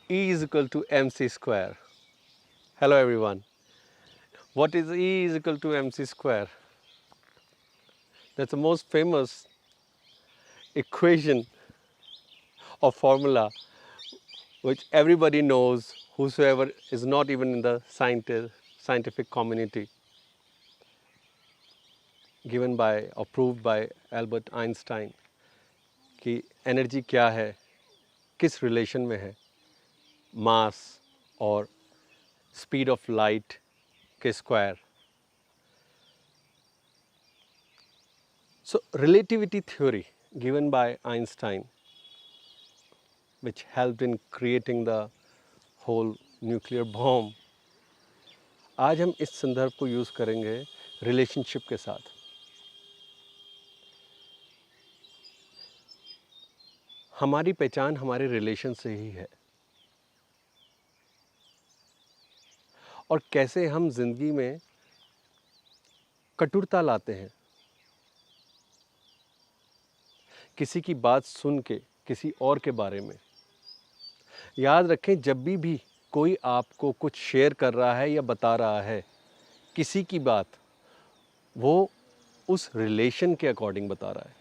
E is equal to mc square. Hello everyone. What is E is equal to mc square? That's the most famous equation or formula which everybody knows, whosoever is not even in the scientific community, given by or proved by Albert Einstein कि energy क्या है, किस relation में है मास और speed of light के square. So relativity theory given by Einstein, which helped in creating the whole nuclear bomb, आज हम इस संदर्भ को यूज़ करेंगे रिलेशनशिप के साथ. हमारी पहचान हमारे रिलेशन से ही है और कैसे हम जिंदगी में कटुरता लाते हैं किसी की बात सुन के किसी और के बारे में. याद रखें, जब भी कोई आपको कुछ शेयर कर रहा है या बता रहा है किसी की बात, वो उस रिलेशन के अकॉर्डिंग बता रहा है.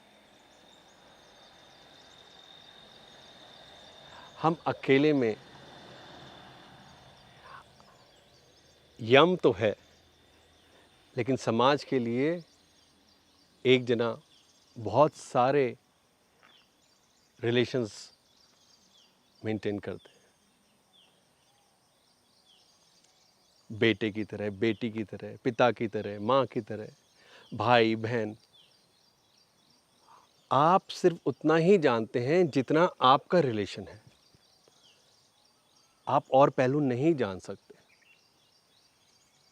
हम अकेले में यम तो है, लेकिन समाज के लिए एक जना बहुत सारे रिलेशंस मेंटेन करते हैं. बेटे की तरह, बेटी की तरह, पिता की तरह, माँ की तरह, भाई बहन. आप सिर्फ उतना ही जानते हैं जितना आपका रिलेशन है. आप और पहलू नहीं जान सकते.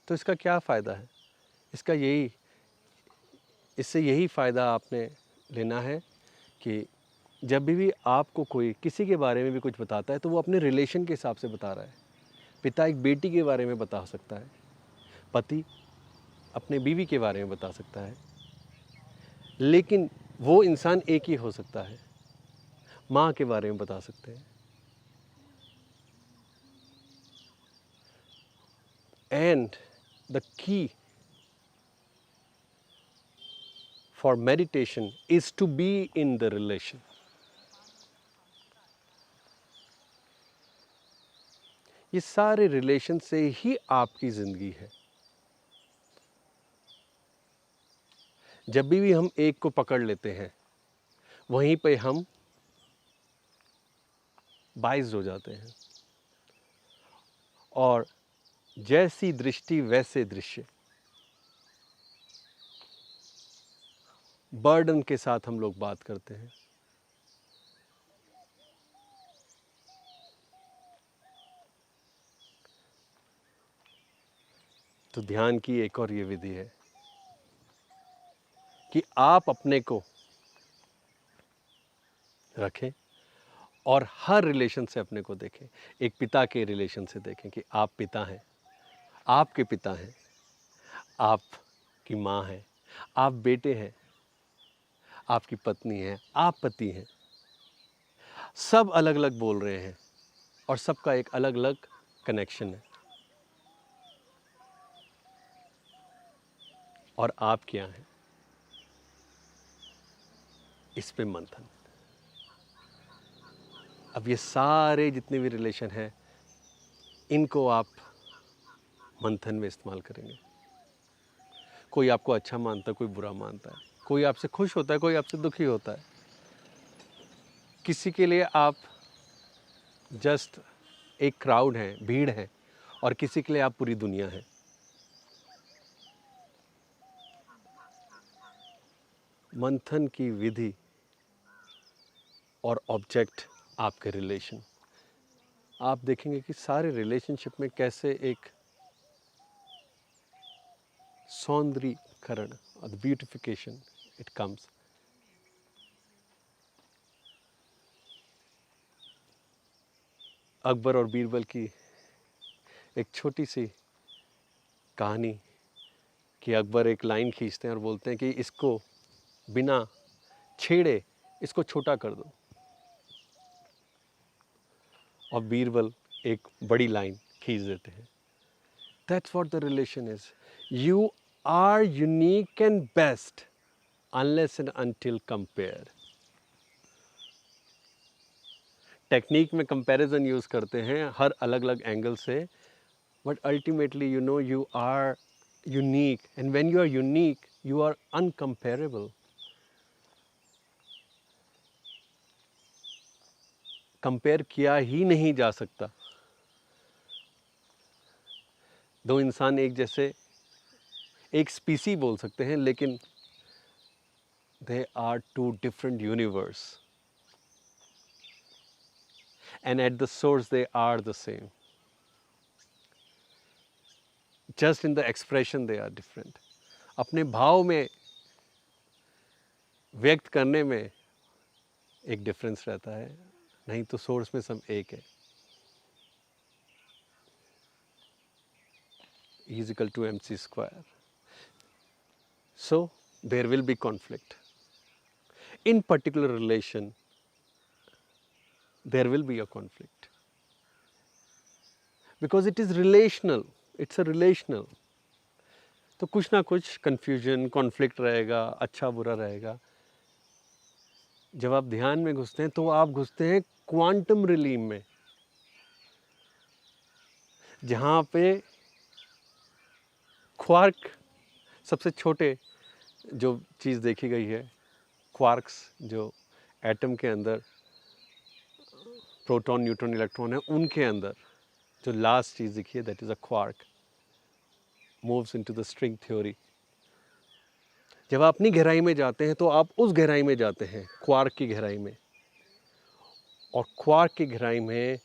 तो इसका क्या फ़ायदा है? इससे यही फ़ायदा आपने लेना है कि जब भी आपको कोई किसी के बारे में भी कुछ बताता है तो वो अपने रिलेशन के हिसाब से बता रहा है. पिता एक बेटी के बारे में बता सकता है, पति अपने बीवी के बारे में बता सकता है, लेकिन वो इंसान एक ही हो सकता है. माँ के बारे में बता सकते हैं. And the key for meditation is to be in the relation. ये सारे रिलेशन से ही आपकी जिंदगी है. जब भी हम एक को पकड़ लेते हैं वहीं पे हम बाइज्ड हो जाते हैं और जैसी दृष्टि वैसे दृश्य, बर्डन के साथ हम लोग बात करते हैं. तो ध्यान की एक और ये विधि है कि आप अपने को रखें और हर रिलेशन से अपने को देखें. एक पिता के रिलेशन से देखें कि आप पिता हैं, आपके पिता हैं, आपकी माँ है, आप बेटे हैं, आपकी पत्नी है, आप पति हैं. सब अलग अलग बोल रहे हैं और सबका एक अलग अलग कनेक्शन है. और आप क्या हैं, इस पे मंथन. अब ये सारे जितने भी रिलेशन हैं इनको आप मंथन में इस्तेमाल करेंगे. कोई आपको अच्छा मानता है, कोई बुरा मानता है, कोई आपसे खुश होता है, कोई आपसे दुखी होता है. किसी के लिए आप जस्ट एक क्राउड है, भीड़ है, और किसी के लिए आप पूरी दुनिया है. मंथन की विधि और ऑब्जेक्ट आपके रिलेशन. आप देखेंगे कि सारे रिलेशनशिप में कैसे एक सौंदर्यीकरण और ब्यूटिफिकेशन इट कम्स. अकबर और बीरबल की एक छोटी सी कहानी कि अकबर एक लाइन खींचते हैं और बोलते हैं कि इसको बिना छेड़े इसको छोटा कर दो, और बीरबल एक बड़ी लाइन खींच देते हैं। That's what the relation is. You are unique and best unless and until compare. Technique में कंपैरिजन यूज़ करते हैं हर अलग अलग एंगल से, but ultimately you know you are unique, and when you are unique you are incomparable. Compare किया ही नहीं जा सकता। दो इंसान एक जैसे, एक स्पीसी बोल सकते हैं, लेकिन they are two different universe, and at the source they are the same, just in the expression they are different. अपने भाव में व्यक्त करने में एक डिफरेंस रहता है, नहीं तो सोर्स में सब एक है। E is equal to mc square. So there will be conflict. In particular relation, there will be a conflict. Because it is relational, it's a relational. तो कुछ ना कुछ confusion, conflict रहेगा, अच्छा बुरा रहेगा। जब आप ध्यान में घुसते हैं तो आप घुसते हैं क्वांटम रिलीम में, जहाँ पे क्वार्क सबसे छोटे जो चीज़ देखी गई है, क्वार्क्स जो एटम के अंदर प्रोटॉन, न्यूट्रॉन, इलेक्ट्रॉन है, उनके अंदर जो लास्ट चीज़ दिखी है, that is a quark, moves into the string theory. जब आप अपनी गहराई में जाते हैं तो आप उस गहराई में जाते हैं, क्वार्क की गहराई में, और क्वार्क की गहराई में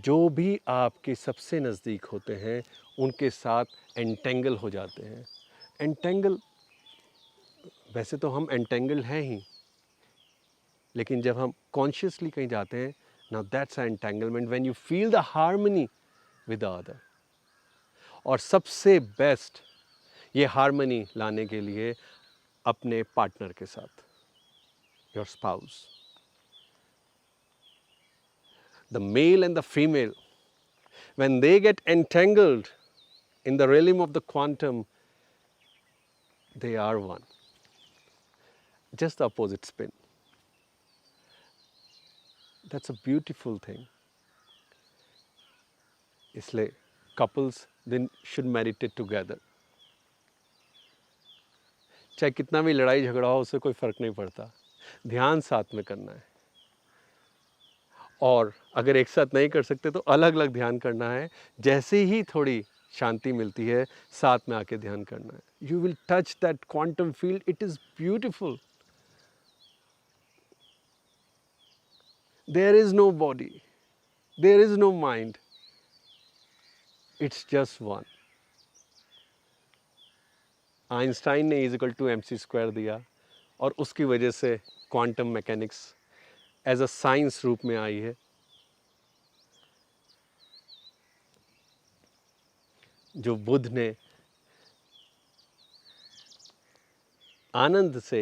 जो भी आपके सबसे नज़दीक होते हैं उनके साथ एंटेंगल हो जाते हैं। एंटेंगल, वैसे तो हम एंटेंगल हैं ही, लेकिन जब हम कॉन्शियसली कहीं जाते हैं, now that's a entanglement when you feel the harmony with the other. और सबसे बेस्ट ये हार्मनी लाने के लिए अपने पार्टनर के साथ, your spouse. The male and the female, when they get entangled in the realm of the quantum, they are one, just the opposite spin. That's a beautiful thing. इसलिए couples then should meditate together. चाहे कितना भी लड़ाई झगड़ा हो, उससे कोई फ़र्क नहीं पड़ता, ध्यान साथ में करना है। और अगर एक साथ नहीं कर सकते तो अलग अलग ध्यान करना है। जैसे ही थोड़ी शांति मिलती है, साथ में आके ध्यान करना है। You will touch that quantum field, it is beautiful. There is no body, there is no mind, it's just one. Einstein ने is equal to mc square दिया, और उसकी वजह से quantum mechanics as a science रूप में आई है। जो बुद्ध ने आनंद से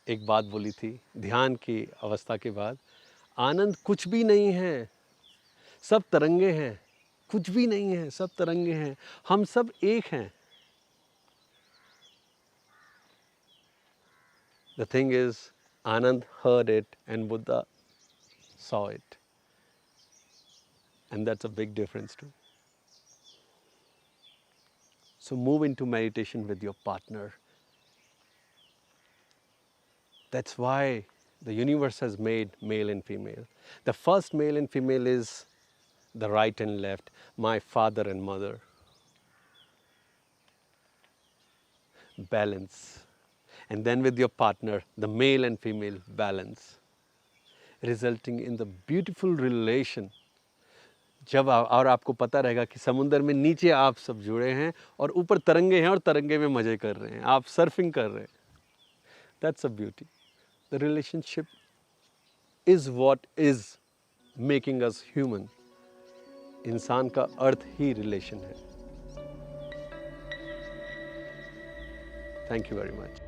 एक बात बोली थी ध्यान की अवस्था के बाद, आनंद कुछ भी नहीं है, सब तरंगे हैं। कुछ भी नहीं है, सब तरंगे हैं, हम सब एक हैं। The thing is, Anand heard it and Buddha saw it. And that's a big difference too. So move into meditation with your partner. That's why the universe has made male and female. The first male and female is the right and left, my father and mother. Balance. And then with your partner, the male and female balance, resulting in the beautiful relation. जब और आपको पता रहेगा कि समुंदर में नीचे आप सब जुड़े हैं और ऊपर तरंगे हैं और तरंगे में मज़े कर रहे हैं, आप सर्फिंग कर रहे हैं। That's a beauty. The relationship is what is making us human. इंसान का अर्थ ही रिलेशन है। Thank you very much.